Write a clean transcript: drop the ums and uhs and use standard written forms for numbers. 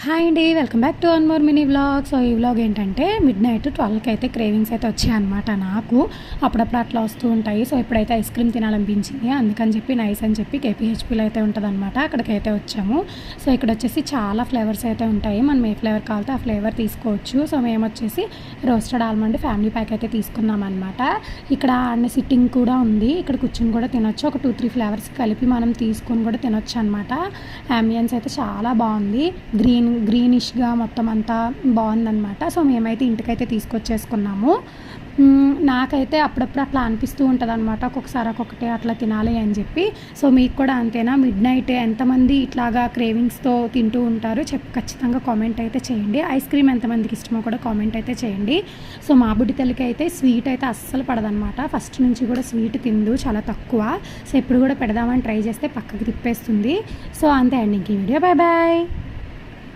Hi అండి, welcome back to one more mini vlog. So ఈ vlog ఏంటంటే mid night 12కి అయితే క్రేవింగ్స్ అయితే వచ్చాయన్నమాట. నాకు అప్పుడప్పుడు అట్లా వస్తూ ఉంటాయి. సో ఇప్పుడైతే ఐస్ క్రీమ్ తినాలనిపించింది, అందుకని చెప్పి నైస్ అని చెప్పి కేపీహెచ్పీలో అయితే ఉంటుందన్నమాట, అక్కడికైతే వచ్చాము. సో ఇక్కడ వచ్చేసి చాలా ఫ్లేవర్స్ అయితే ఉంటాయి, మనం ఏ ఫ్లేవర్ కావాలితే ఆ ఫ్లేవర్ తీసుకోవచ్చు. సో మేము వచ్చేసి రోస్టెడ్ ఆల్మండ్ ఫ్యామిలీ ప్యాక్ అయితే తీసుకున్నాం అనమాట. ఇక్కడ అన్ని సిట్టింగ్ కూడా ఉంది, ఇక్కడ కూర్చుని కూడా తినొచ్చు. ఒక 2-3 ఫ్లేవర్స్ కలిపి మనం తీసుకొని కూడా తినొచ్చు అనమాట. అంబియన్స్ అయితే చాలా బాగుంది, గ్రీనిష్గా మొత్తం అంతా బాగుందన్నమాట. సో మేమైతే ఇంటికైతే తీసుకొచ్చేసుకున్నాము. నాకైతే అప్పుడప్పుడు అట్లా అనిపిస్తూ ఉంటుంది అనమాట, ఒక్కొక్కసారి ఒక్కొక్కటి అట్లా తినాలి అని చెప్పి. సో మీకు కూడా అంతేనా? మిడ్ నైట్ ఎంతమంది ఇట్లాగా క్రేవింగ్స్తో తింటూ ఉంటారు ఖచ్చితంగా కామెంట్ అయితే చేయండి. ఐస్ క్రీమ్ ఎంతమందికి ఇష్టమో కూడా కామెంట్ అయితే చేయండి. సో మా బుడ్డి తల్లికి అయితే స్వీట్ అయితే అస్సలు పడదనమాట, ఫస్ట్ నుంచి కూడా స్వీట్ తిందు, చాలా తక్కువ. సో ఇప్పుడు కూడా పెడదామని ట్రై చేస్తే పక్కకి తిప్పేస్తుంది. సో అంతే అండి, ఇంక ఈ వీడియో బాయ్ బాయ్.